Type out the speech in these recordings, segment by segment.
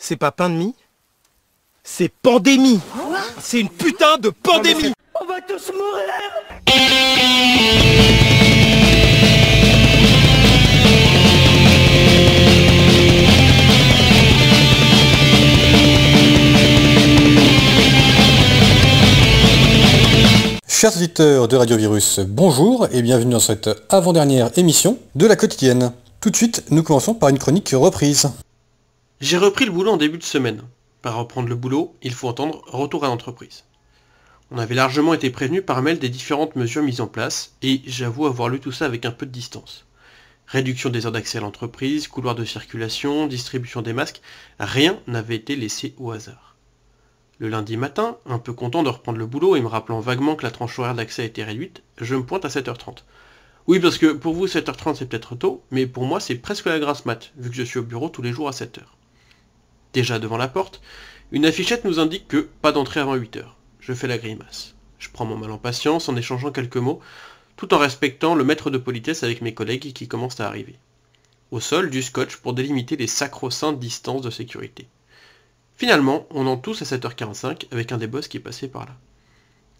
C'est pas pain de mie, c'est pandémie. C'est une putain de pandémie. On va tous mourir. Chers auditeurs de Radio Virus, bonjour et bienvenue dans cette avant-dernière émission de la quotidienne. Tout de suite, nous commençons par une chronique reprise. J'ai repris le boulot en début de semaine. Par reprendre le boulot, il faut entendre retour à l'entreprise. On avait largement été prévenu par mail des différentes mesures mises en place, et j'avoue avoir lu tout ça avec un peu de distance. Réduction des heures d'accès à l'entreprise, couloir de circulation, distribution des masques, rien n'avait été laissé au hasard. Le lundi matin, un peu content de reprendre le boulot et me rappelant vaguement que la tranche horaire d'accès a été réduite, je me pointe à 7h30. Oui, parce que pour vous 7h30 c'est peut-être tôt, mais pour moi c'est presque la grasse mat, vu que je suis au bureau tous les jours à 7h. Déjà devant la porte, une affichette nous indique que pas d'entrée avant 8h. Je fais la grimace. Je prends mon mal en patience en échangeant quelques mots, tout en respectant le maître de politesse avec mes collègues qui commencent à arriver. Au sol, du scotch pour délimiter les sacro-saintes distances de sécurité. Finalement, on entre tous à 7h45 avec un des boss qui est passé par là.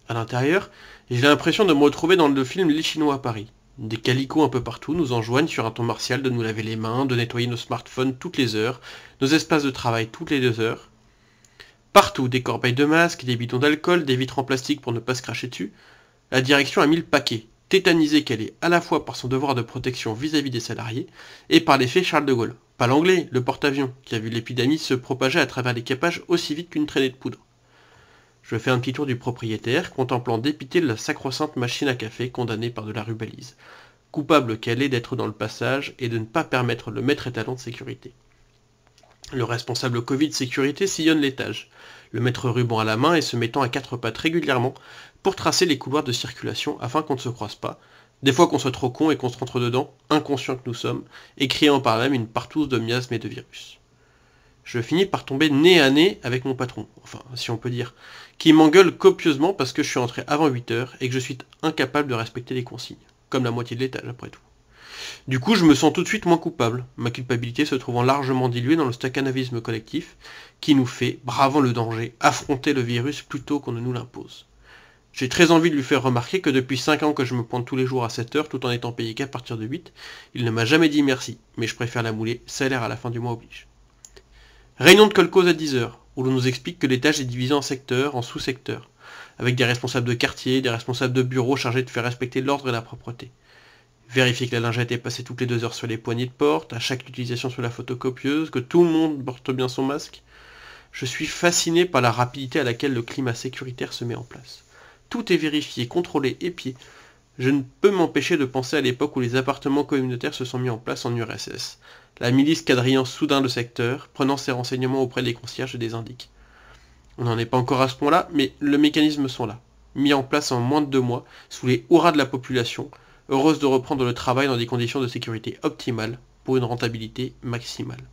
À l'intérieur, j'ai l'impression de me retrouver dans le film Les Chinois à Paris. Des calicots un peu partout nous enjoignent sur un ton martial de nous laver les mains, de nettoyer nos smartphones toutes les heures, nos espaces de travail toutes les 2 heures. Partout, des corbeilles de masques, des bidons d'alcool, des vitres en plastique pour ne pas se cracher dessus. La direction a mis le paquet, tétanisée qu'elle est à la fois par son devoir de protection vis-à-vis des salariés et par l'effet Charles de Gaulle. Pas l'anglais, le porte-avions, qui a vu l'épidémie se propager à travers l'équipage aussi vite qu'une traînée de poudre. Je fais un petit tour du propriétaire, contemplant dépiter la sacro-sainte machine à café condamnée par de la rubalise, coupable qu'elle est d'être dans le passage et de ne pas permettre le maître étalon de sécurité. Le responsable Covid sécurité sillonne l'étage, le maître ruban à la main et se mettant à 4 pattes régulièrement pour tracer les couloirs de circulation afin qu'on ne se croise pas, des fois qu'on soit trop con et qu'on se rentre dedans, inconscients que nous sommes, et criant par là même une partouze de miasmes et de virus. Je finis par tomber nez à nez avec mon patron, enfin si on peut dire, qui m'engueule copieusement parce que je suis entré avant 8h et que je suis incapable de respecter les consignes, comme la moitié de l'étage après tout. Du coup, je me sens tout de suite moins coupable, ma culpabilité se trouvant largement diluée dans le staccanovisme collectif qui nous fait, bravant le danger, affronter le virus plutôt qu'on ne nous l'impose. J'ai très envie de lui faire remarquer que depuis 5 ans que je me pointe tous les jours à 7h tout en étant payé qu'à partir de 8, il ne m'a jamais dit merci, mais je préfère la mouler, salaire à la fin du mois oblige. Réunion de Colcause à 10h, où l'on nous explique que l'étage est divisé en secteurs, en sous-secteurs, avec des responsables de quartier, des responsables de bureau chargés de faire respecter l'ordre et la propreté. Vérifier que la lingette est passée toutes les 2 heures sur les poignées de porte, à chaque utilisation sur la photocopieuse, que tout le monde porte bien son masque. Je suis fasciné par la rapidité à laquelle le climat sécuritaire se met en place. Tout est vérifié, contrôlé, épié. Je ne peux m'empêcher de penser à l'époque où les appartements communautaires se sont mis en place en URSS. La milice quadrillant soudain le secteur, prenant ses renseignements auprès des concierges et des indiques. On n'en est pas encore à ce point-là, mais les mécanismes sont là. Mis en place en moins de 2 mois, sous les hurrahs de la population, heureuse de reprendre le travail dans des conditions de sécurité optimales, pour une rentabilité maximale.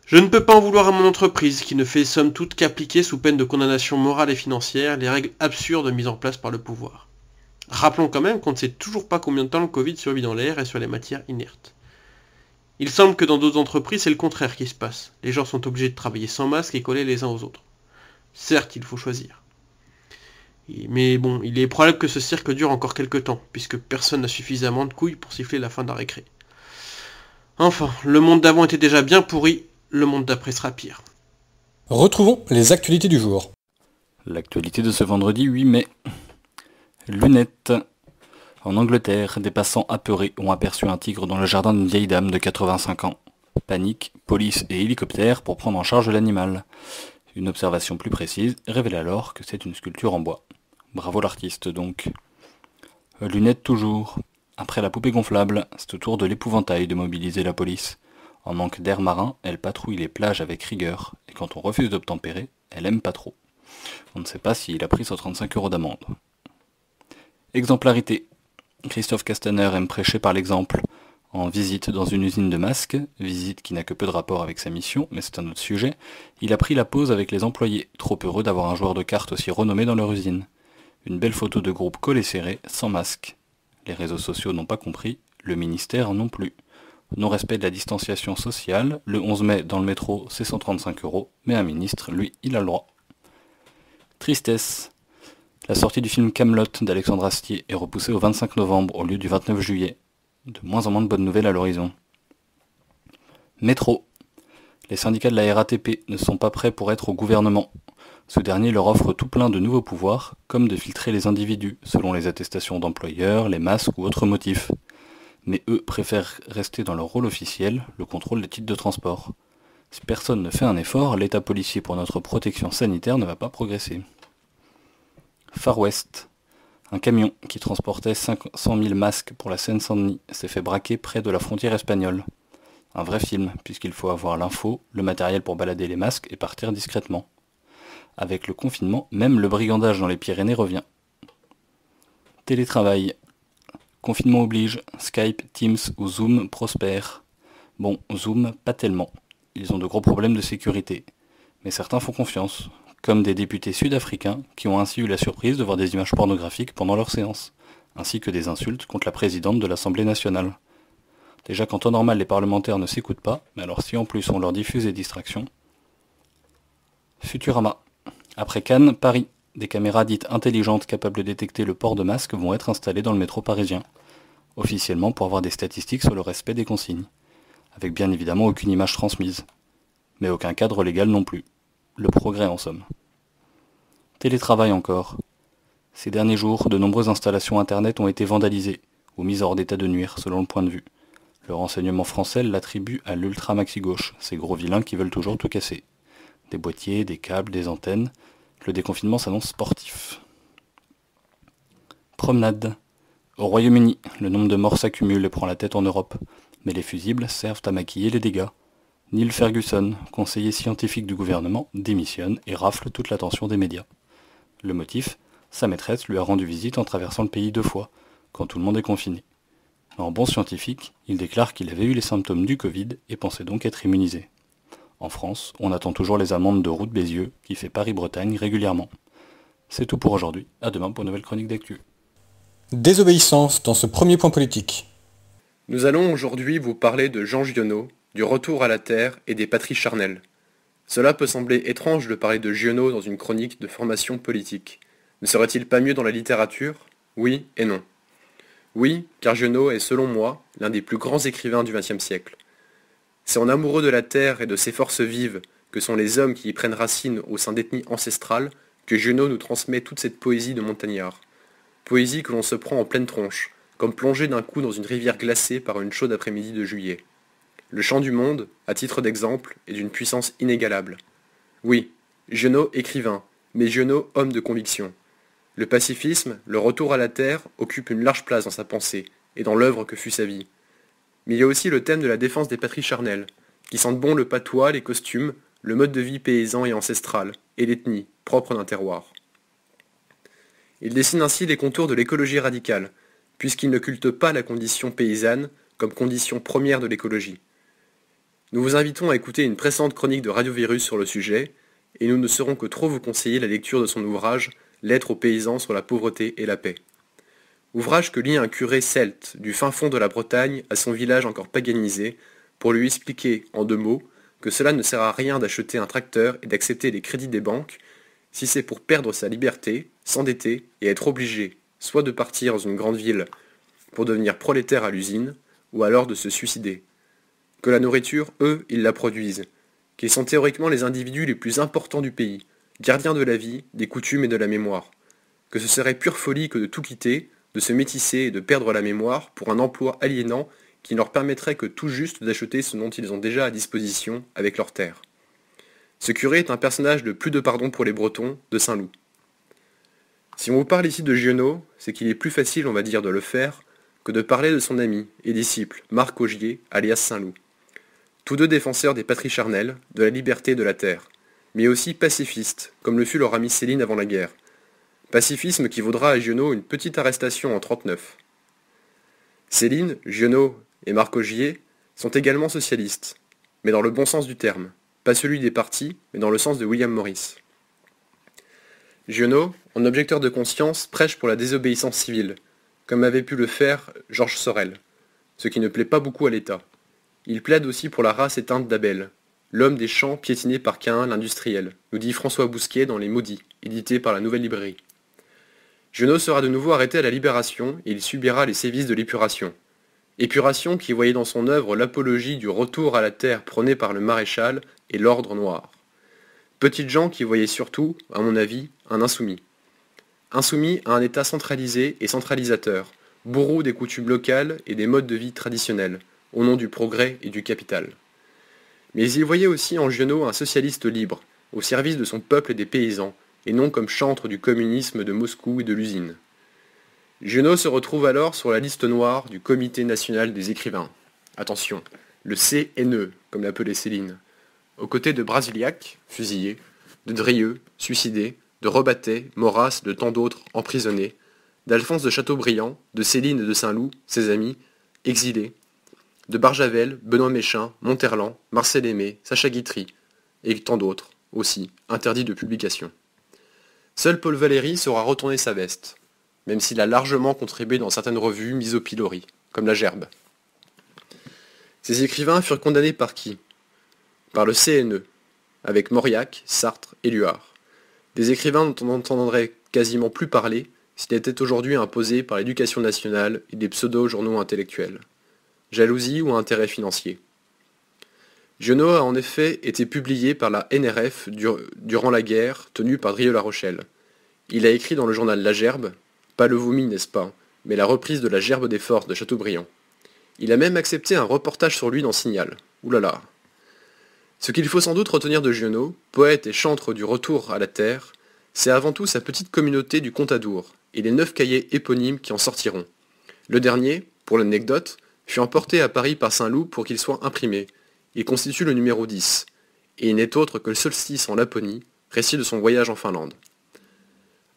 Je ne peux pas en vouloir à mon entreprise, qui ne fait somme toute qu'appliquer sous peine de condamnation morale et financière les règles absurdes mises en place par le pouvoir. Rappelons quand même qu'on ne sait toujours pas combien de temps le Covid survit dans l'air et sur les matières inertes. Il semble que dans d'autres entreprises, c'est le contraire qui se passe. Les gens sont obligés de travailler sans masque et collés les uns aux autres. Certes, il faut choisir. Mais bon, il est probable que ce cirque dure encore quelques temps, puisque personne n'a suffisamment de couilles pour siffler la fin de la récré. Enfin, le monde d'avant était déjà bien pourri, le monde d'après sera pire. Retrouvons les actualités du jour. L'actualité de ce vendredi 8 mai. Lunettes. En Angleterre, des passants apeurés ont aperçu un tigre dans le jardin d'une vieille dame de 85 ans. Panique, police et hélicoptère pour prendre en charge l'animal. Une observation plus précise révèle alors que c'est une sculpture en bois. Bravo l'artiste donc. Lunettes toujours. Après la poupée gonflable, c'est au tour de l'épouvantail de mobiliser la police. En manque d'air marin, elle patrouille les plages avec rigueur, et quand on refuse d'obtempérer, elle aime pas trop. On ne sait pas s'il a pris 135 € d'amende. Exemplarité. Christophe Castaner aime prêcher par l'exemple. En visite dans une usine de masques, visite qui n'a que peu de rapport avec sa mission, mais c'est un autre sujet, il a pris la pause avec les employés, trop heureux d'avoir un joueur de cartes aussi renommé dans leur usine. Une belle photo de groupe collé serré, sans masque. Les réseaux sociaux n'ont pas compris, le ministère non plus. Non-respect de la distanciation sociale, le 11 mai dans le métro c'est 135 €, mais un ministre, lui, il a le droit. Tristesse. La sortie du film Kaamelott d'Alexandre Astier est repoussée au 25 novembre au lieu du 29 juillet. De moins en moins de bonnes nouvelles à l'horizon. Métro. Les syndicats de la RATP ne sont pas prêts pour être au gouvernement. Ce dernier leur offre tout plein de nouveaux pouvoirs, comme de filtrer les individus, selon les attestations d'employeurs, les masques ou autres motifs. Mais eux préfèrent rester dans leur rôle officiel, le contrôle des titres de transport. Si personne ne fait un effort, l'état policier pour notre protection sanitaire ne va pas progresser. Far West. Un camion qui transportait 500 000 masques pour la Seine-Saint-Denis s'est fait braquer près de la frontière espagnole. Un vrai film, puisqu'il faut avoir l'info, le matériel pour balader les masques et partir discrètement. Avec le confinement, même le brigandage dans les Pyrénées revient. Télétravail. Confinement oblige, Skype, Teams ou Zoom prospèrent. Bon, Zoom, pas tellement. Ils ont de gros problèmes de sécurité. Mais certains font confiance, comme des députés sud-africains qui ont ainsi eu la surprise de voir des images pornographiques pendant leur séance, ainsi que des insultes contre la présidente de l'Assemblée nationale. Déjà qu'en temps normal les parlementaires ne s'écoutent pas, mais alors si en plus on leur diffuse des distractions. Futurama. Après Cannes, Paris. Des caméras dites intelligentes capables de détecter le port de masque vont être installées dans le métro parisien, officiellement pour avoir des statistiques sur le respect des consignes, avec bien évidemment aucune image transmise, mais aucun cadre légal non plus. Le progrès en somme. Télétravail encore. Ces derniers jours, de nombreuses installations internet ont été vandalisées, ou mises hors d'état de nuire, selon le point de vue. Le renseignement français l'attribue à l'ultra-maxi-gauche, ces gros vilains qui veulent toujours tout casser. Des boîtiers, des câbles, des antennes. Le déconfinement s'annonce sportif. Promenade. Au Royaume-Uni, le nombre de morts s'accumule et prend la tête en Europe, mais les fusibles servent à maquiller les dégâts. Neil Ferguson, conseiller scientifique du gouvernement, démissionne et rafle toute l'attention des médias. Le motif, sa maîtresse lui a rendu visite en traversant le pays 2 fois, quand tout le monde est confiné. En bon scientifique, il déclare qu'il avait eu les symptômes du Covid et pensait donc être immunisé. En France, on attend toujours les amendes de route Bézieux, qui fait Paris-Bretagne régulièrement. C'est tout pour aujourd'hui, à demain pour une nouvelle chronique d'actu. Désobéissance dans ce premier point politique. Nous allons aujourd'hui vous parler de Jean Giono, du retour à la terre et des patries charnelles. Cela peut sembler étrange de parler de Giono dans une chronique de formation politique. Ne serait-il pas mieux dans la littérature ? Oui et non. Oui, car Giono est selon moi l'un des plus grands écrivains du XXe siècle. C'est en amoureux de la terre et de ses forces vives, que sont les hommes qui y prennent racine au sein d'ethnies ancestrales, que Giono nous transmet toute cette poésie de montagnard. Poésie que l'on se prend en pleine tronche, comme plongé d'un coup dans une rivière glacée par une chaude après-midi de juillet. Le chant du monde, à titre d'exemple, est d'une puissance inégalable. Oui, Giono écrivain, mais Giono homme de conviction. Le pacifisme, le retour à la terre, occupe une large place dans sa pensée, et dans l'œuvre que fut sa vie. Mais il y a aussi le thème de la défense des patries charnelles, qui sentent bon le patois, les costumes, le mode de vie paysan et ancestral, et l'ethnie, propre d'un terroir. Il dessine ainsi les contours de l'écologie radicale, puisqu'il ne culte pas la condition paysanne comme condition première de l'écologie. Nous vous invitons à écouter une précédente chronique de Radio Virus sur le sujet, et nous ne saurons que trop vous conseiller la lecture de son ouvrage « Lettres aux paysans sur la pauvreté et la paix ». Ouvrage que lit un curé celte du fin fond de la Bretagne à son village encore paganisé, pour lui expliquer, en 2 mots, que cela ne sert à rien d'acheter un tracteur et d'accepter les crédits des banques, si c'est pour perdre sa liberté, s'endetter et être obligé, soit de partir dans une grande ville pour devenir prolétaire à l'usine, ou alors de se suicider. Que la nourriture, eux, ils la produisent, qu'ils sont théoriquement les individus les plus importants du pays, gardiens de la vie, des coutumes et de la mémoire. Que ce serait pure folie que de tout quitter, de se métisser et de perdre la mémoire pour un emploi aliénant qui ne leur permettrait que tout juste d'acheter ce dont ils ont déjà à disposition avec leurs terres. Ce curé est un personnage de Plus de pardon pour les Bretons, de Saint-Loup. Si on vous parle ici de Giono, c'est qu'il est plus facile, on va dire, de le faire, que de parler de son ami et disciple, Marc Augier, alias Saint-Loup. Tous deux défenseurs des patries charnelles, de la liberté et de la terre, mais aussi pacifistes, comme le fut leur ami Céline avant la guerre. Pacifisme qui vaudra à Giono une petite arrestation en 1939. Céline, Giono et Marc Augier sont également socialistes, mais dans le bon sens du terme, pas celui des partis, mais dans le sens de William Morris. Giono, en objecteur de conscience, prêche pour la désobéissance civile, comme avait pu le faire Georges Sorel, ce qui ne plaît pas beaucoup à l'État. Il plaide aussi pour la race éteinte d'Abel, l'homme des champs piétiné par Caïn l'industriel, nous dit François Bousquet dans Les Maudits, édité par la Nouvelle Librairie. Giono sera de nouveau arrêté à la Libération et il subira les sévices de l'épuration. Épuration qui voyait dans son œuvre l'apologie du retour à la terre prôné par le maréchal et l'ordre noir. Petites gens qui voyaient surtout, à mon avis, un insoumis. Insoumis à un État centralisé et centralisateur, bourreau des coutumes locales et des modes de vie traditionnels, au nom du progrès et du capital. Mais il voyait aussi en Giono un socialiste libre, au service de son peuple et des paysans, et non comme chantre du communisme de Moscou et de l'usine. Giono se retrouve alors sur la liste noire du Comité national des écrivains. Attention, le CNE, comme l'appelait Céline. Aux côtés de Brasiliac, fusillé, de Drieux, suicidé, de Rebattet, Maurras, de tant d'autres, emprisonnés, d'Alphonse de Chateaubriand, de Céline de Saint-Loup, ses amis, exilés, de Barjavel, Benoît Méchain, Monterland, Marcel Aimé, Sacha Guitry, et tant d'autres, aussi, interdits de publication. Seul Paul Valéry saura retourner sa veste, même s'il a largement contribué dans certaines revues mises au pilori, comme La Gerbe. Ces écrivains furent condamnés par qui? Par le CNE, avec Mauriac, Sartre et Luard. Des écrivains dont on n'entendrait quasiment plus parler s'il était aujourd'hui imposé par l'éducation nationale et des pseudo-journaux intellectuels. Jalousie ou intérêt financier. Giono a en effet été publié par la NRF durant la guerre tenue par Drieux-La Rochelle. Il a écrit dans le journal La Gerbe, pas le vomi n'est-ce pas, mais la reprise de La Gerbe des Forces de Chateaubriand. Il a même accepté un reportage sur lui dans Signal. Oulala. Ce qu'il faut sans doute retenir de Giono, poète et chantre du retour à la terre, c'est avant tout sa petite communauté du Contadour et les 9 cahiers éponymes qui en sortiront. Le dernier, pour l'anecdote, fut emporté à Paris par Saint-Loup pour qu'il soit imprimé. Il constitue le numéro 10, et il n'est autre que le solstice en Laponie, récit de son voyage en Finlande.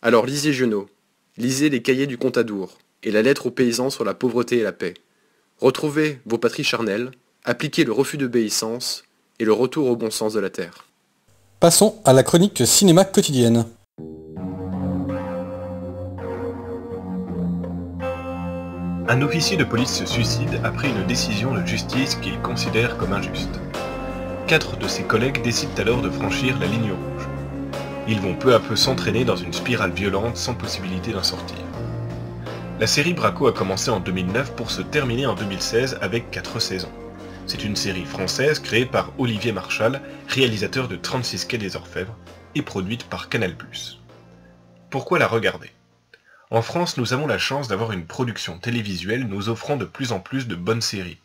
Alors lisez Giono, lisez les cahiers du Contadour, et la lettre aux paysans sur la pauvreté et la paix. Retrouvez vos patries charnelles, appliquez le refus d'obéissance, et le retour au bon sens de la terre. Passons à la chronique cinéma quotidienne. Un officier de police se suicide après une décision de justice qu'il considère comme injuste. 4 de ses collègues décident alors de franchir la ligne rouge. Ils vont peu à peu s'entraîner dans une spirale violente sans possibilité d'en sortir. La série Braco a commencé en 2009 pour se terminer en 2016 avec 4 saisons. C'est une série française créée par Olivier Marchal, réalisateur de 36 quais des Orfèvres, et produite par Canal+. Pourquoi la regarder ? En France, nous avons la chance d'avoir une production télévisuelle nous offrant de plus en plus de bonnes séries.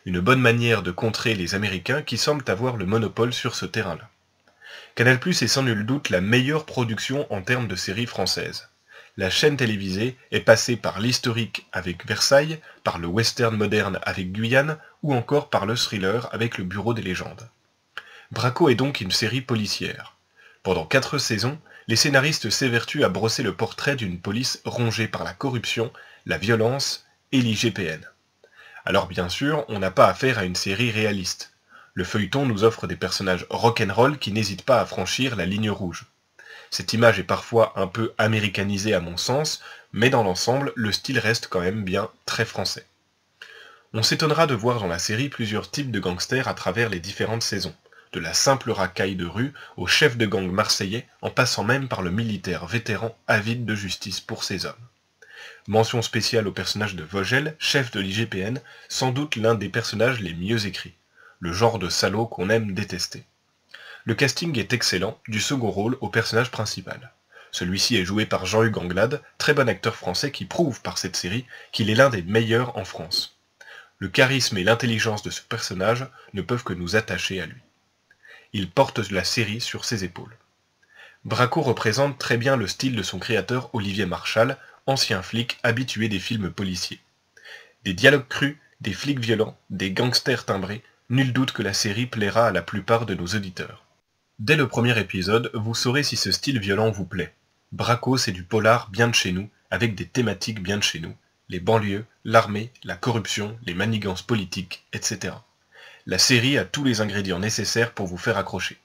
Une bonne manière de contrer les Américains qui semblent avoir le monopole sur ce terrain-là. Canal+ est sans nul doute la meilleure production en termes de séries françaises. La chaîne télévisée est passée par l'historique avec Versailles, par le western moderne avec Guyane, ou encore par le thriller avec le Bureau des légendes. Braco est donc une série policière. Pendant 4 saisons, les scénaristes s'évertuent à brosser le portrait d'une police rongée par la corruption, la violence et l'IGPN. Alors bien sûr, on n'a pas affaire à une série réaliste. Le feuilleton nous offre des personnages rock'n'roll qui n'hésitent pas à franchir la ligne rouge. Cette image est parfois un peu américanisée à mon sens, mais dans l'ensemble, le style reste quand même bien très français. On s'étonnera de voir dans la série plusieurs types de gangsters à travers les différentes saisons, de la simple racaille de rue au chef de gang marseillais, en passant même par le militaire vétéran avide de justice pour ses hommes. Mention spéciale au personnage de Vogel, chef de l'IGPN, sans doute l'un des personnages les mieux écrits, le genre de salaud qu'on aime détester. Le casting est excellent, du second rôle au personnage principal. Celui-ci est joué par Jean-Hugues Anglade, très bon acteur français qui prouve par cette série qu'il est l'un des meilleurs en France. Le charisme et l'intelligence de ce personnage ne peuvent que nous attacher à lui. Il porte la série sur ses épaules. Braco représente très bien le style de son créateur Olivier Marchal, ancien flic habitué des films policiers. Des dialogues crus, des flics violents, des gangsters timbrés, nul doute que la série plaira à la plupart de nos auditeurs. Dès le premier épisode, vous saurez si ce style violent vous plaît. Braco, c'est du polar bien de chez nous, avec des thématiques bien de chez nous. Les banlieues, l'armée, la corruption, les manigances politiques, etc. La série a tous les ingrédients nécessaires pour vous faire accrocher.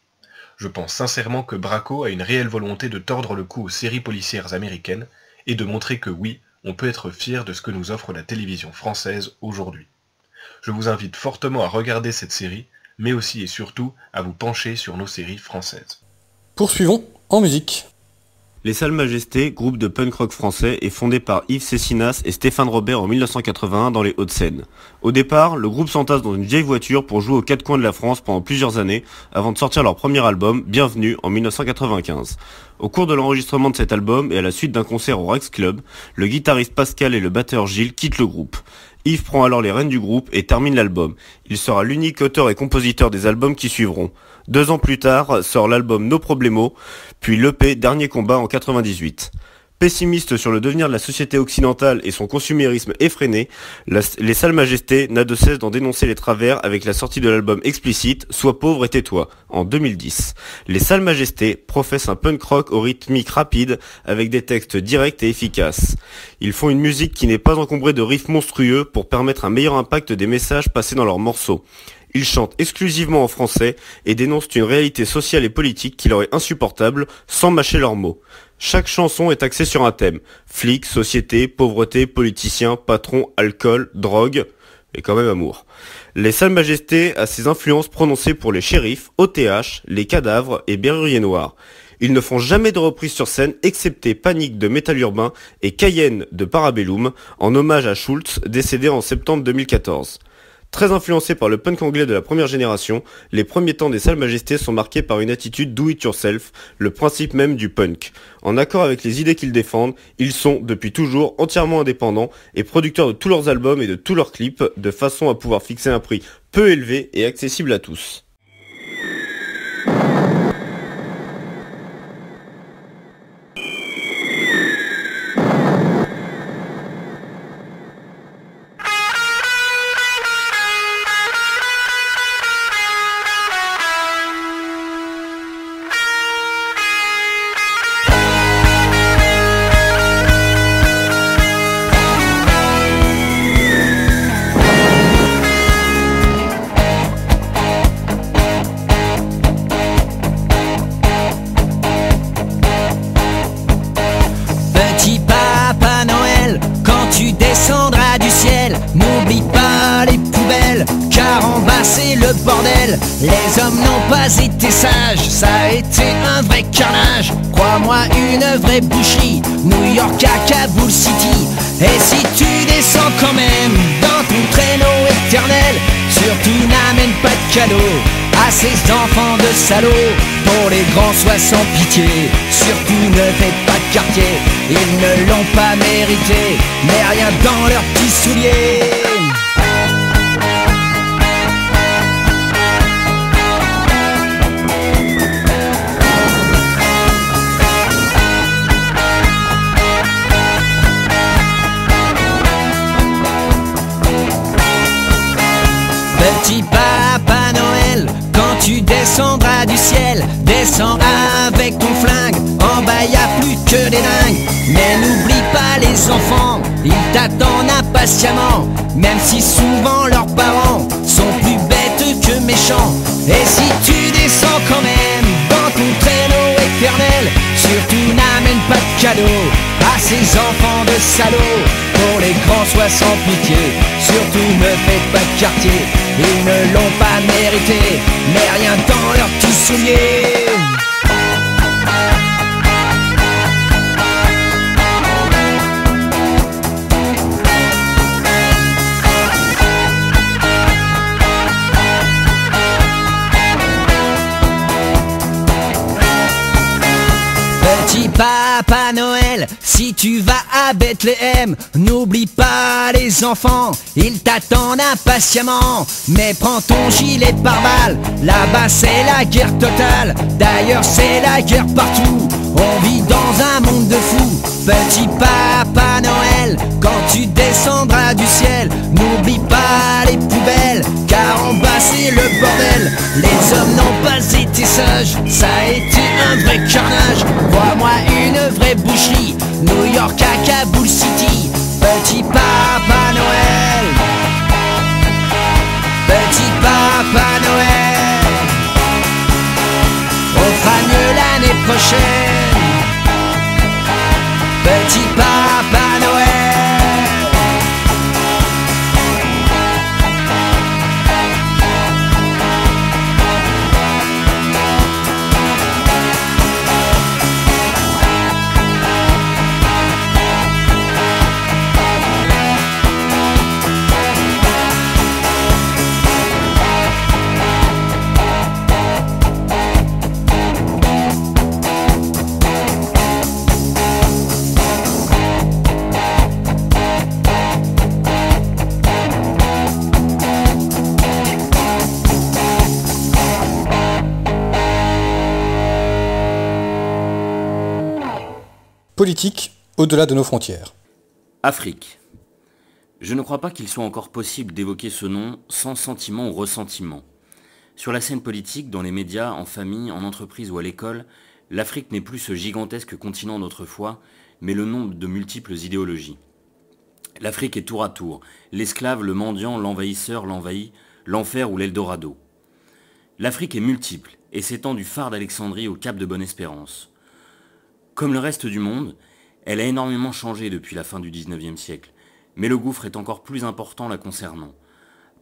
Je pense sincèrement que Braco a une réelle volonté de tordre le cou aux séries policières américaines et de montrer que oui, on peut être fier de ce que nous offre la télévision française aujourd'hui. Je vous invite fortement à regarder cette série, mais aussi et surtout à vous pencher sur nos séries françaises. Poursuivons en musique. Les Salles Majestés, groupe de punk rock français, est fondé par Yves Cessinas et Stéphane Robert en 1981 dans les Hauts-de-Seine. Au départ, le groupe s'entasse dans une vieille voiture pour jouer aux quatre coins de la France pendant plusieurs années, avant de sortir leur premier album, Bienvenue, en 1995. Au cours de l'enregistrement de cet album et à la suite d'un concert au Rex Club, le guitariste Pascal et le batteur Gilles quittent le groupe. Yves prend alors les rênes du groupe et termine l'album. Il sera l'unique auteur et compositeur des albums qui suivront. 2 ans plus tard, sort l'album No Problemo, puis l'EP Dernier Combat en 98. Pessimiste sur le devenir de la société occidentale et son consumérisme effréné, les Salles Majestés n'a de cesse d'en dénoncer les travers avec la sortie de l'album explicite Sois pauvre et tais-toi en 2010. Les Salles Majestés professent un punk rock au rythmique rapide avec des textes directs et efficaces. Ils font une musique qui n'est pas encombrée de riffs monstrueux pour permettre un meilleur impact des messages passés dans leurs morceaux. Ils chantent exclusivement en français et dénoncent une réalité sociale et politique qui leur est insupportable sans mâcher leurs mots. Chaque chanson est axée sur un thème. Flics, société, pauvreté, politiciens, patrons, alcool, drogue et quand même amour. Les Salles Majestés a ses influences prononcées pour les Shérifs, OTH, les Cadavres et Berrurier Noir. Ils ne font jamais de reprise sur scène excepté Panique de Métal Urbain et Cayenne de Parabellum en hommage à Schultz décédé en septembre 2014. Très influencés par le punk anglais de la première génération, les premiers temps des Salles Majestés sont marqués par une attitude do it yourself, le principe même du punk. En accord avec les idées qu'ils défendent, ils sont, depuis toujours, entièrement indépendants et producteurs de tous leurs albums et de tous leurs clips, de façon à pouvoir fixer un prix peu élevé et accessible à tous. N'oublie pas les poubelles, car en bas c'est le bordel. Les hommes n'ont pas été sages, ça a été un vrai carnage. Crois-moi, une vraie boucherie, New York à Kaboul City. Et si tu descends quand même dans ton traîneau éternel, surtout n'amène pas de cadeaux à ces enfants de salauds. Pour les grands, sois sans pitié, surtout ne faites pas de quartier. Ils ne l'ont pas mérité, mais rien dans leurs petits souliers. Petit Papa Noël, quand tu descendras du ciel, descends avec ton flingue. En bas y a plus que des dingues. Mais n'oublie pas les enfants, ils t'attendent impatiemment, même si souvent leurs parents sont plus bêtes que méchants. Et si tu descends quand même dans ton traîneau éternel, surtout n'amène pas de cadeaux à ces enfants de salauds. Pour les grands, sois sans pitié, surtout ne faites pas de quartier. Ils ne l'ont pas mérité, mais rien dans leurs petits souliers. Petit Papa Noël, si tu vas à Bethléem, n'oublie pas les enfants, ils t'attendent impatiemment. Mais prends ton gilet pare-balles, là-bas c'est la guerre totale. D'ailleurs c'est la guerre partout, on vit dans un monde de fous. Petit Papa Noël, quand tu descendras du ciel, n'oublie pas les poubelles, car en bas c'est le bordel. Les hommes n'ont pas été sages, ça a été un vrai carnage. Crois-moi, une vraie boucherie, New York à Kaboul City. Petit Papa Noël, petit Papa Noël, on fera mieux l'année prochaine. Petit Papa Noël. politique au-delà de nos frontières. Afrique. Je ne crois pas qu'il soit encore possible d'évoquer ce nom sans sentiment ou ressentiment. Sur la scène politique, dans les médias, en famille, en entreprise ou à l'école, l'Afrique n'est plus ce gigantesque continent d'autrefois, mais le nom de multiples idéologies. L'Afrique est tour à tour, l'esclave, le mendiant, l'envahisseur, l'envahi, l'enfer ou l'Eldorado. L'Afrique est multiple et s'étend du phare d'Alexandrie au cap de Bonne-Espérance. Comme le reste du monde, elle a énormément changé depuis la fin du XIXe siècle, mais le gouffre est encore plus important la concernant.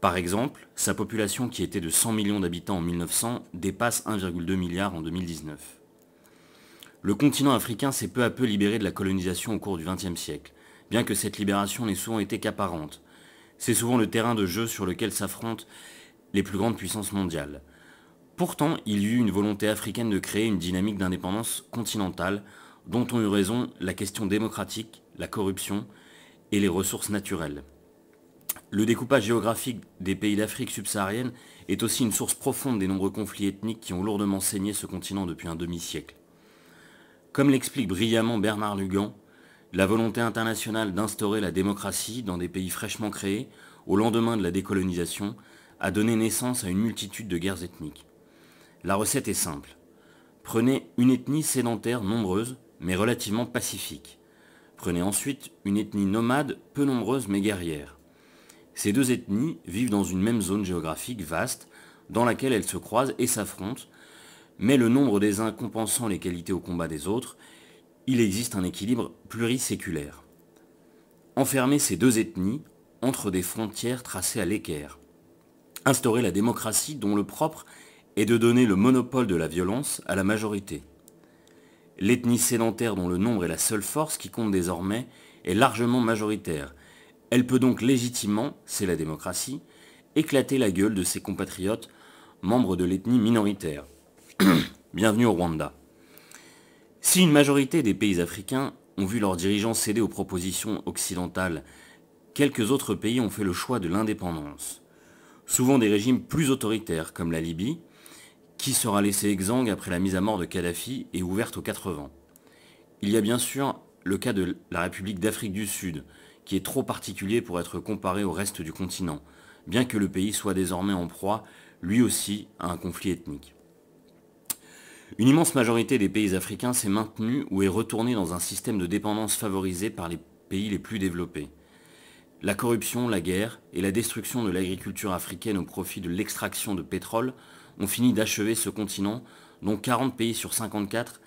Par exemple, sa population qui était de 100 millions d'habitants en 1900 dépasse 1,2 milliard en 2019. Le continent africain s'est peu à peu libéré de la colonisation au cours du XXe siècle, bien que cette libération n'ait souvent été qu'apparente. C'est souvent le terrain de jeu sur lequel s'affrontent les plus grandes puissances mondiales. Pourtant, il y eut une volonté africaine de créer une dynamique d'indépendance continentale dont ont eu raison la question démocratique, la corruption et les ressources naturelles. Le découpage géographique des pays d'Afrique subsaharienne est aussi une source profonde des nombreux conflits ethniques qui ont lourdement saigné ce continent depuis un demi-siècle. Comme l'explique brillamment Bernard Lugan, la volonté internationale d'instaurer la démocratie dans des pays fraîchement créés, au lendemain de la décolonisation, a donné naissance à une multitude de guerres ethniques. La recette est simple. Prenez une ethnie sédentaire nombreuse, mais relativement pacifique. Prenez ensuite une ethnie nomade, peu nombreuse mais guerrière. Ces deux ethnies vivent dans une même zone géographique vaste, dans laquelle elles se croisent et s'affrontent, mais le nombre des uns compensant les qualités au combat des autres, il existe un équilibre pluriséculaire. Enfermer ces deux ethnies entre des frontières tracées à l'équerre. Instaurer la démocratie dont le propre est de donner le monopole de la violence à la majorité. L'ethnie sédentaire dont le nombre est la seule force qui compte désormais est largement majoritaire. Elle peut donc légitimement, c'est la démocratie, éclater la gueule de ses compatriotes membres de l'ethnie minoritaire. Bienvenue au Rwanda. Si une majorité des pays africains ont vu leurs dirigeants céder aux propositions occidentales, quelques autres pays ont fait le choix de l'indépendance. Souvent des régimes plus autoritaires comme la Libye, qui sera laissée exsangue après la mise à mort de Kadhafi et ouverte aux 80. Il y a bien sûr le cas de la République d'Afrique du Sud, qui est trop particulier pour être comparé au reste du continent, bien que le pays soit désormais en proie, lui aussi, à un conflit ethnique. Une immense majorité des pays africains s'est maintenue ou est retournée dans un système de dépendance favorisé par les pays les plus développés. La corruption, la guerre et la destruction de l'agriculture africaine au profit de l'extraction de pétrole ont fini d'achever ce continent dont 40 pays sur 54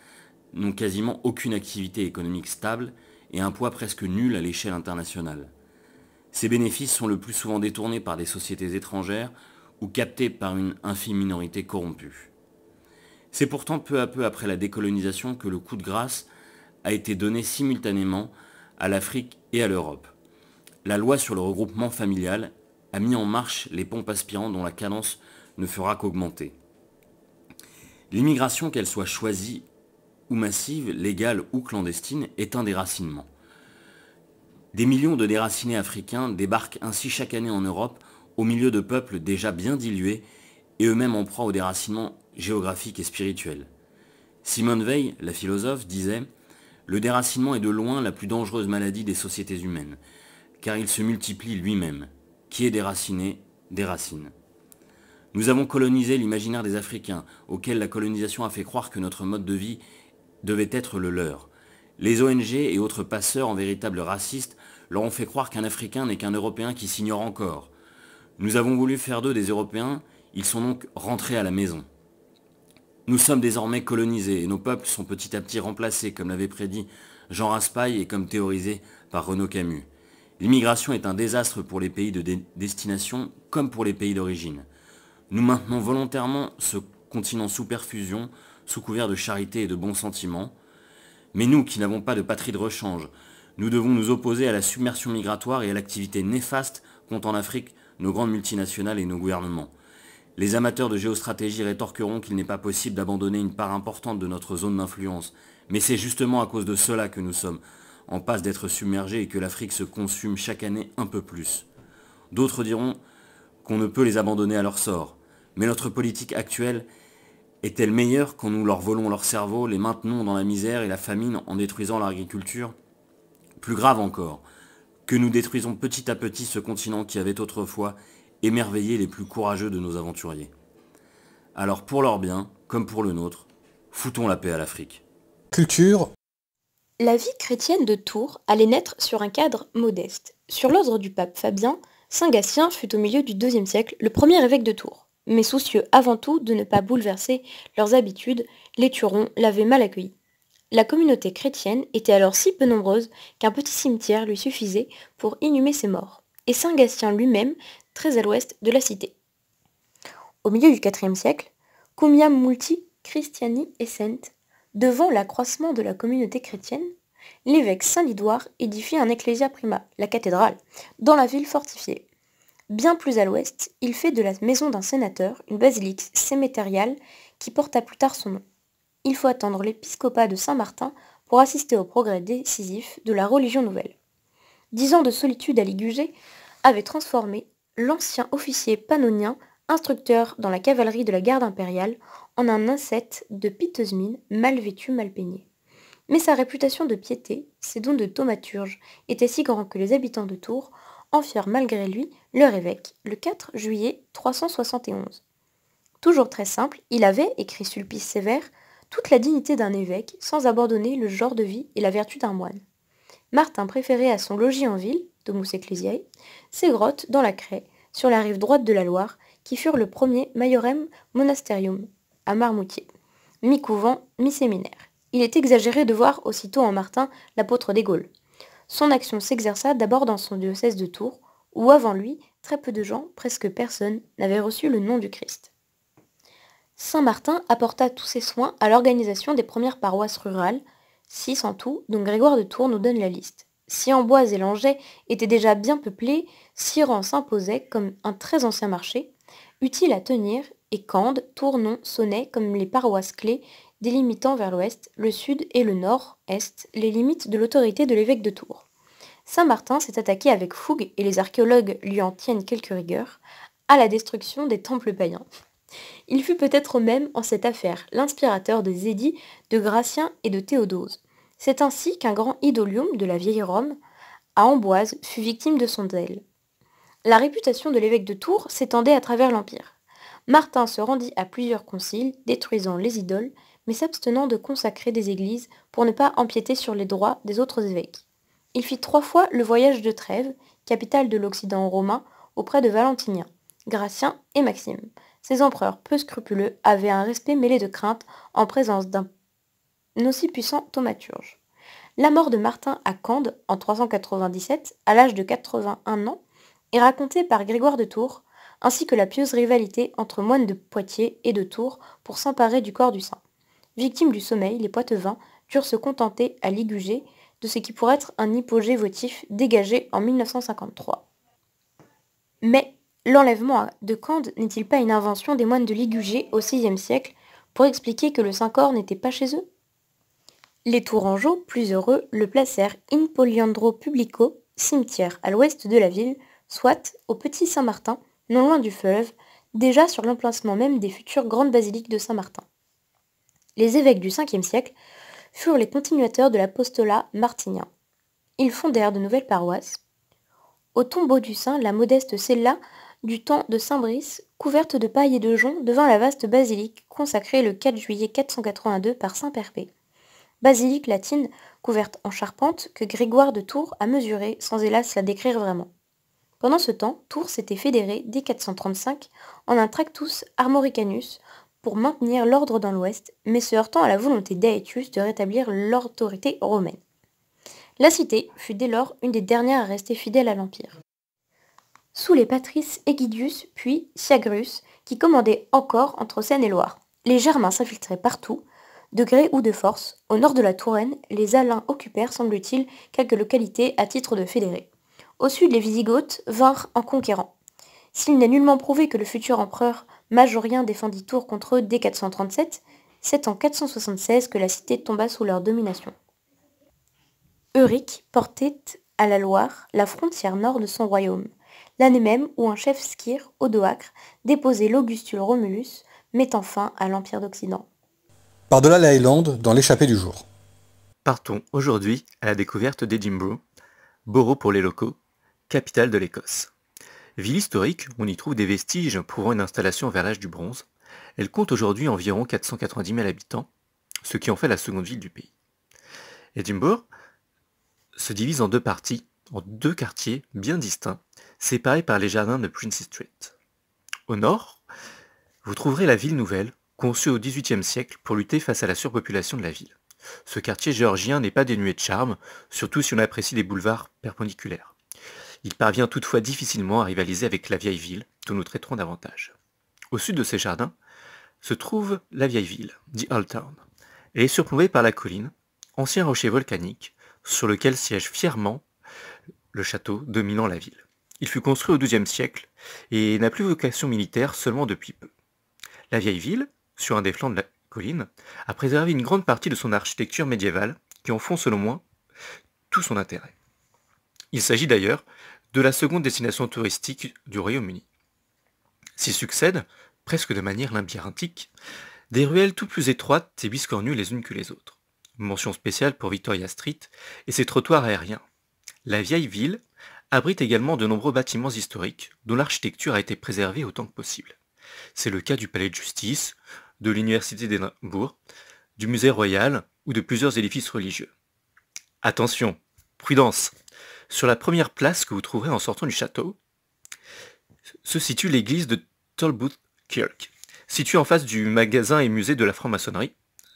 n'ont quasiment aucune activité économique stable et un poids presque nul à l'échelle internationale. Ces bénéfices sont le plus souvent détournés par des sociétés étrangères ou captés par une infime minorité corrompue. C'est pourtant peu à peu après la décolonisation que le coup de grâce a été donné simultanément à l'Afrique et à l'Europe. La loi sur le regroupement familial a mis en marche les pompes aspirantes dont la cadence ne fera qu'augmenter. L'immigration, qu'elle soit choisie ou massive, légale ou clandestine, est un déracinement. Des millions de déracinés africains débarquent ainsi chaque année en Europe au milieu de peuples déjà bien dilués et eux-mêmes en proie au déracinement géographique et spirituel. Simone Veil, la philosophe, disait « Le déracinement est de loin la plus dangereuse maladie des sociétés humaines, car il se multiplie lui-même. Qui est déraciné, déracine. » Nous avons colonisé l'imaginaire des Africains, auquel la colonisation a fait croire que notre mode de vie devait être le leur. Les ONG et autres passeurs en véritables racistes leur ont fait croire qu'un Africain n'est qu'un Européen qui s'ignore encore. Nous avons voulu faire d'eux des Européens, ils sont donc rentrés à la maison. Nous sommes désormais colonisés et nos peuples sont petit à petit remplacés, comme l'avait prédit Jean Raspail et comme théorisé par Renaud Camus. L'immigration est un désastre pour les pays de destination comme pour les pays d'origine. Nous maintenons volontairement ce continent sous perfusion, sous couvert de charité et de bons sentiments. Mais nous, qui n'avons pas de patrie de rechange, nous devons nous opposer à la submersion migratoire et à l'activité néfaste qu'ont en Afrique nos grandes multinationales et nos gouvernements. Les amateurs de géostratégie rétorqueront qu'il n'est pas possible d'abandonner une part importante de notre zone d'influence. Mais c'est justement à cause de cela que nous sommes en passe d'être submergés et que l'Afrique se consume chaque année un peu plus. D'autres diront qu'on ne peut les abandonner à leur sort. Mais notre politique actuelle Est-elle meilleure quand nous leur volons leur cerveau, les maintenons dans la misère et la famine en détruisant leur agriculture? Plus grave encore, que nous détruisons petit à petit ce continent qui avait autrefois émerveillé les plus courageux de nos aventuriers. Alors pour leur bien, comme pour le nôtre, foutons la paix à l'Afrique. Culture. La vie chrétienne de Tours allait naître sur un cadre modeste. Sur l'ordre du pape Fabien, Saint Gatien fut au milieu du IIe siècle le premier évêque de Tours. Mais soucieux avant tout de ne pas bouleverser leurs habitudes, les Turons l'avaient mal accueilli. La communauté chrétienne était alors si peu nombreuse qu'un petit cimetière lui suffisait pour inhumer ses morts, et Saint Gatien lui-même très à l'ouest de la cité. Au milieu du IVe siècle, Cumiam multi Christiani essent, devant l'accroissement de la communauté chrétienne, l'évêque Saint-Lidoire édifie un ecclesia prima, la cathédrale, dans la ville fortifiée. Bien plus à l'ouest, il fait de la maison d'un sénateur une basilique sémétériale qui porta plus tard son nom. Il faut attendre l'épiscopat de Saint-Martin pour assister au progrès décisif de la religion nouvelle. 10 ans de solitude à Ligugé avaient transformé l'ancien officier pannonien, instructeur dans la cavalerie de la garde impériale, en un ascète de piteuse mine, mal vêtu, mal peigné. Mais sa réputation de piété, ses dons de thaumaturge, étaient si grands que les habitants de Tours en firent malgré lui leur évêque, le 4 juillet 371. Toujours très simple, il avait, écrit Sulpice Sévère, toute la dignité d'un évêque, sans abandonner le genre de vie et la vertu d'un moine. Martin préférait à son logis en ville, Domus Ecclesiae, ses grottes dans la Craie, sur la rive droite de la Loire, qui furent le premier Maiorem Monasterium, à Marmoutier, mi-couvent, mi-séminaire. Il est exagéré de voir aussitôt en Martin l'apôtre des Gaules. Son action s'exerça d'abord dans son diocèse de Tours, où avant lui, très peu de gens, presque personne, n'avaient reçu le nom du Christ. Saint Martin apporta tous ses soins à l'organisation des premières paroisses rurales, 6 en tout, dont Grégoire de Tours nous donne la liste. Si Amboise et Langeais étaient déjà bien peuplés, Siran s'imposait comme un très ancien marché, utile à tenir, et Cande, Tournon, Sonnait comme les paroisses clés, délimitant vers l'ouest, le sud et le nord-est les limites de l'autorité de l'évêque de Tours. Saint-Martin s'est attaqué avec fougue, et les archéologues lui en tiennent quelques rigueurs, à la destruction des temples païens. Il fut peut-être même, en cette affaire, l'inspirateur des édits de Gratien et de Théodose. C'est ainsi qu'un grand idolium de la vieille Rome, à Amboise, fut victime de son zèle. La réputation de l'évêque de Tours s'étendait à travers l'Empire. Martin se rendit à plusieurs conciles, détruisant les idoles, mais s'abstenant de consacrer des églises pour ne pas empiéter sur les droits des autres évêques. Il fit 3 fois le voyage de Trèves, capitale de l'Occident romain, auprès de Valentinien, Gratien et Maxime. Ces empereurs peu scrupuleux avaient un respect mêlé de crainte en présence d'un aussi puissant thaumaturge. La mort de Martin à Cande, en 397, à l'âge de 81 ans, est racontée par Grégoire de Tours, ainsi que la pieuse rivalité entre moines de Poitiers et de Tours pour s'emparer du corps du saint. Victimes du sommeil, les Poitevins durent se contenter à Ligugé de ce qui pourrait être un hypogée votif dégagé en 1953. Mais l'enlèvement de Cande n'est-il pas une invention des moines de Ligugé au VIe siècle pour expliquer que le Saint-Corps n'était pas chez eux? Les Tourangeaux, plus heureux, le placèrent in Poliandro Publico, cimetière à l'ouest de la ville, soit au Petit Saint-Martin, non loin du fleuve, déjà sur l'emplacement même des futures grandes basiliques de Saint-Martin. Les évêques du Ve siècle furent les continuateurs de l'apostolat martinien. Ils fondèrent de nouvelles paroisses. Au tombeau du saint, la modeste cella du temps de Saint-Brice, couverte de paille et de joncs, devint la vaste basilique consacrée le 4 juillet 482 par saint Perpée. Basilique latine couverte en charpente que Grégoire de Tours a mesurée sans hélas la décrire vraiment. Pendant ce temps, Tours s'était fédéré dès 435 en un Tractus Armoricanus pour maintenir l'ordre dans l'ouest, mais se heurtant à la volonté d'Aetius de rétablir l'autorité romaine. La cité fut dès lors une des dernières à rester fidèle à l'Empire. Sous les patrices Aegidius puis Siagrus, qui commandaient encore entre Seine et Loire, les Germains s'infiltraient partout, de gré ou de force. Au nord de la Touraine, les Alains occupèrent, semble-t-il, quelques localités à titre de fédérés. Au sud, les Wisigoths vinrent en conquérant. S'il n'est nullement prouvé que le futur empereur Majorien défendit Tours contre eux dès 437, c'est en 476 que la cité tomba sous leur domination. Euric portait à la Loire la frontière nord de son royaume, l'année même où un chef skyre, Odoacre, déposait l'Augustule Romulus, mettant fin à l'Empire d'Occident. Par-delà la Highland, dans l'échappée du jour. Partons aujourd'hui à la découverte d'Edinburgh, borough pour les locaux, capitale de l'Écosse. Ville historique, on y trouve des vestiges prouvant une installation vers l'âge du bronze. Elle compte aujourd'hui environ 490 000 habitants, ce qui en fait la seconde ville du pays. Edinburgh se divise en deux parties, en deux quartiers bien distincts, séparés par les jardins de Princes Street. Au nord, vous trouverez la ville nouvelle, conçue au XVIIIe siècle pour lutter face à la surpopulation de la ville. Ce quartier géorgien n'est pas dénué de charme, surtout si on apprécie les boulevards perpendiculaires. Il parvient toutefois difficilement à rivaliser avec la vieille ville, dont nous traiterons davantage. Au sud de ces jardins se trouve la vieille ville, dit Old Town. Elle est surplombée par la colline, ancien rocher volcanique, sur lequel siège fièrement le château dominant la ville. Il fut construit au XIIe siècle et n'a plus vocation militaire seulement depuis peu. La vieille ville, sur un des flancs de la colline, a préservé une grande partie de son architecture médiévale qui en font selon moi tout son intérêt. Il s'agit d'ailleurs de la seconde destination touristique du Royaume-Uni. S'y succèdent, presque de manière labyrinthique, des ruelles tout plus étroites et biscornues les unes que les autres. Mention spéciale pour Victoria Street et ses trottoirs aériens. La vieille ville abrite également de nombreux bâtiments historiques dont l'architecture a été préservée autant que possible. C'est le cas du palais de justice, de l'université d'Édimbourg, du musée royal ou de plusieurs édifices religieux. Attention, prudence! Sur la première place que vous trouverez en sortant du château, se situe l'église de Tolbooth Kirk. Située en face du magasin et musée de la franc-maçonnerie,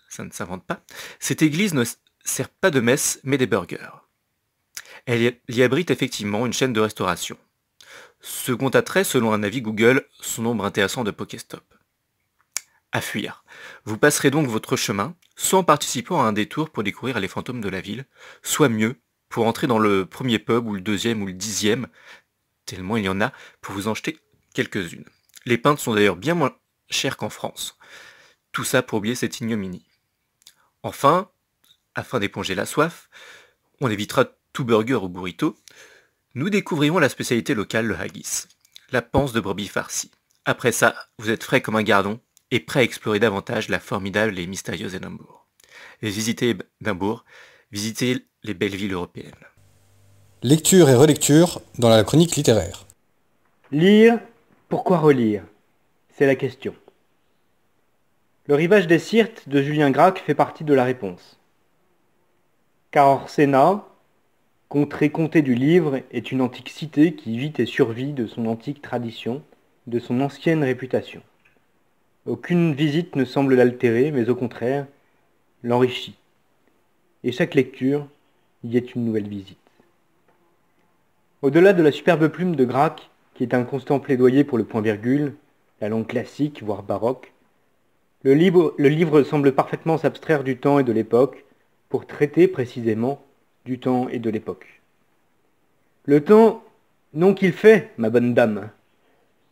ça ne s'invente pas, cette église ne sert pas de messe mais des burgers. Elle y abrite effectivement une chaîne de restauration. Second attrait, selon un avis Google, son nombre intéressant de Pokéstop. À fuir. Vous passerez donc votre chemin, soit en participant à un détour pour découvrir les fantômes de la ville, soit mieux, pour entrer dans le premier pub ou le deuxième ou le 10e, tellement il y en a, pour vous en jeter quelques-unes. Les pintes sont d'ailleurs bien moins chères qu'en France. Tout ça pour oublier cette ignominie. Enfin, afin d'éponger la soif, on évitera tout burger ou burrito, nous découvrirons la spécialité locale, le haggis, la panse de brebis farcie. Après ça, vous êtes frais comme un gardon et prêt à explorer davantage la formidable et mystérieuse Édimbourg. Et visitez Édimbourg, visitez les belles villes européennes. Lecture et relecture dans la chronique littéraire. Lire, pourquoi relire? C'est la question. Le rivage des Syrtes de Julien Gracq fait partie de la réponse. Car Orsena, contrée comté du livre, est une antique cité qui vit et survit de son antique tradition, de son ancienne réputation. Aucune visite ne semble l'altérer, mais au contraire, l'enrichit. Et chaque lecture y est une nouvelle visite. Au-delà de la superbe plume de Gracq, qui est un constant plaidoyer pour le point-virgule, la langue classique, voire baroque, le livre semble parfaitement s'abstraire du temps et de l'époque, pour traiter précisément du temps et de l'époque. Le temps, non qu'il fait, ma bonne dame,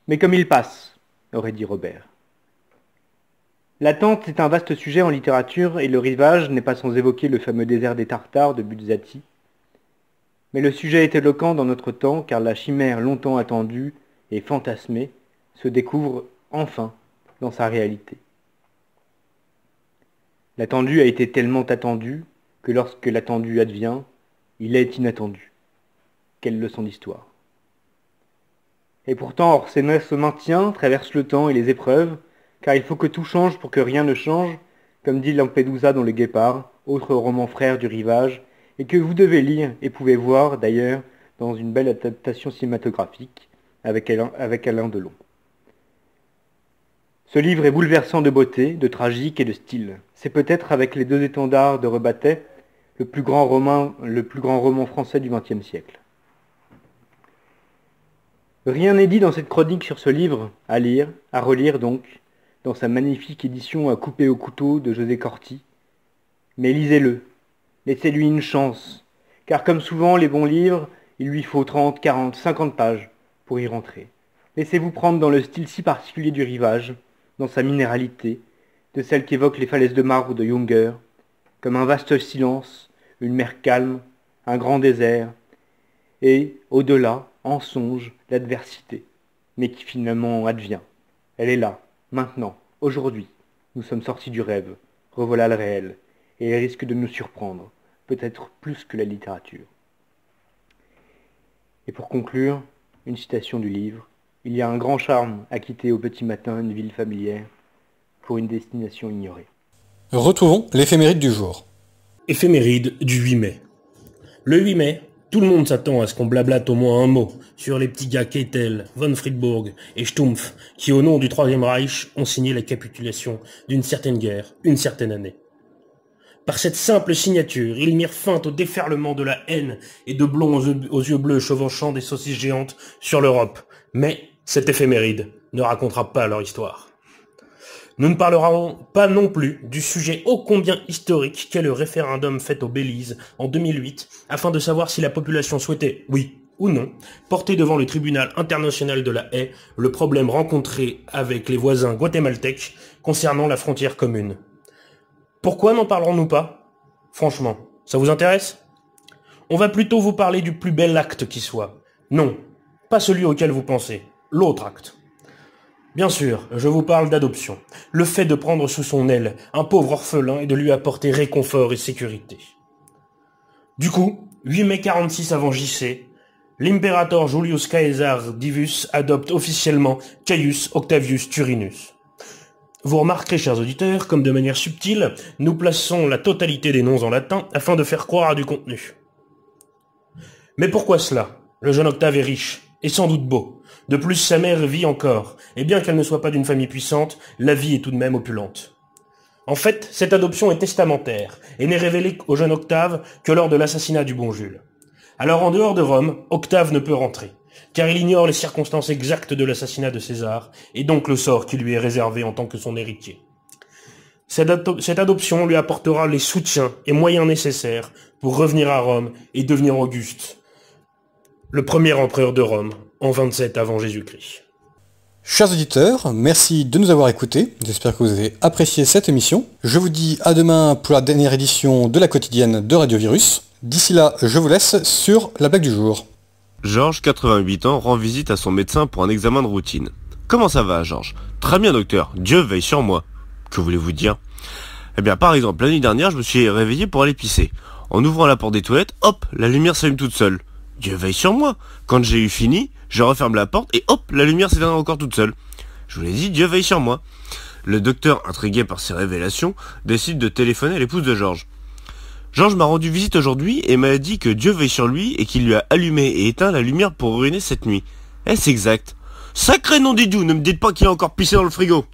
mais comme il passe, aurait dit Robert. L'attente est un vaste sujet en littérature et le rivage n'est pas sans évoquer le fameux désert des Tartares de Buzzati. Mais le sujet est éloquent dans notre temps car la chimère longtemps attendue et fantasmée se découvre enfin dans sa réalité. L'attendu a été tellement attendu que lorsque l'attendu advient, il est inattendu. Quelle leçon d'histoire. Et pourtant Orsena se maintient, traverse le temps et les épreuves, car il faut que tout change pour que rien ne change, comme dit Lampedusa dans Le Guépard, autre roman frère du rivage, et que vous devez lire et pouvez voir d'ailleurs dans une belle adaptation cinématographique avec Alain Delon. Ce livre est bouleversant de beauté, de tragique et de style. C'est peut-être avec les deux étendards de Rebattet le plus grand roman français du XXe siècle. Rien n'est dit dans cette chronique sur ce livre, à lire, à relire donc, dans sa magnifique édition à couper au couteau de José Corti. Mais lisez-le, laissez-lui une chance, car comme souvent les bons livres, il lui faut 30, 40, 50 pages pour y rentrer. Laissez-vous prendre dans le style si particulier du rivage, dans sa minéralité, de celle qu'évoquent les falaises de marbre de Junger, comme un vaste silence, une mer calme, un grand désert, et, au-delà, en songe, l'adversité, mais qui finalement advient. Elle est là, maintenant, Aujourd'hui, nous sommes sortis du rêve, revoilà le réel, et il risque de nous surprendre, peut-être plus que la littérature. Et pour conclure, une citation du livre. Il y a un grand charme à quitter au petit matin une ville familière pour une destination ignorée. Retrouvons l'éphéméride du jour. Éphéméride du 8 mai. Le 8 mai, tout le monde s'attend à ce qu'on blablate au moins un mot sur les petits gars Keitel, von Friedburg et Stumpf qui, au nom du Troisième Reich, ont signé la capitulation d'une certaine guerre, une certaine année. Par cette simple signature, ils mirent fin au déferlement de la haine et de blonds aux yeux bleus chevauchant des saucisses géantes sur l'Europe. Mais cette éphéméride ne racontera pas leur histoire. Nous ne parlerons pas non plus du sujet ô combien historique qu'est le référendum fait au Belize en 2008 afin de savoir si la population souhaitait, oui ou non, porter devant le tribunal international de la haie le problème rencontré avec les voisins guatémaltèques concernant la frontière commune. Pourquoi n'en parlerons-nous pas? Franchement, ça vous intéresse? On va plutôt vous parler du plus bel acte qui soit. Non, pas celui auquel vous pensez, l'autre acte. Bien sûr, je vous parle d'adoption, le fait de prendre sous son aile un pauvre orphelin et de lui apporter réconfort et sécurité. Du coup, 8 mai 46 avant JC, l'impérator Julius Caesar Divus adopte officiellement Caius Octavius Turinus. Vous remarquerez, chers auditeurs, comme de manière subtile, nous plaçons la totalité des noms en latin afin de faire croire à du contenu. Mais pourquoi cela? Le jeune Octave est riche, et sans doute beau. De plus, sa mère vit encore, et bien qu'elle ne soit pas d'une famille puissante, la vie est tout de même opulente. En fait, cette adoption est testamentaire, et n'est révélée au jeune Octave que lors de l'assassinat du bon Jules. Alors en dehors de Rome, Octave ne peut rentrer, car il ignore les circonstances exactes de l'assassinat de César, et donc le sort qui lui est réservé en tant que son héritier. Cette adoption lui apportera les soutiens et moyens nécessaires pour revenir à Rome et devenir Auguste, le premier empereur de Rome, en 27 avant Jésus-Christ. Chers auditeurs, merci de nous avoir écoutés. J'espère que vous avez apprécié cette émission. Je vous dis à demain pour la dernière édition de la quotidienne de Radio Virus. D'ici là, je vous laisse sur la blague du jour. Georges, 88 ans, rend visite à son médecin pour un examen de routine. Comment ça va, Georges? Très bien, docteur. Dieu veille sur moi. Que voulez-vous dire? Eh bien, par exemple, la nuit dernière, je me suis réveillé pour aller pisser. En ouvrant la porte des toilettes, hop, la lumière s'allume toute seule. Dieu veille sur moi. Quand j'ai eu fini, je referme la porte et hop, la lumière s'éteint encore toute seule. Je vous l'ai dit, Dieu veille sur moi. Le docteur, intrigué par ces révélations, décide de téléphoner à l'épouse de Georges. Georges m'a rendu visite aujourd'hui et m'a dit que Dieu veille sur lui et qu'il lui a allumé et éteint la lumière pour ruiner cette nuit. Est-ce exact? Sacré nom d'idiot, ne me dites pas qu'il a encore pissé dans le frigo.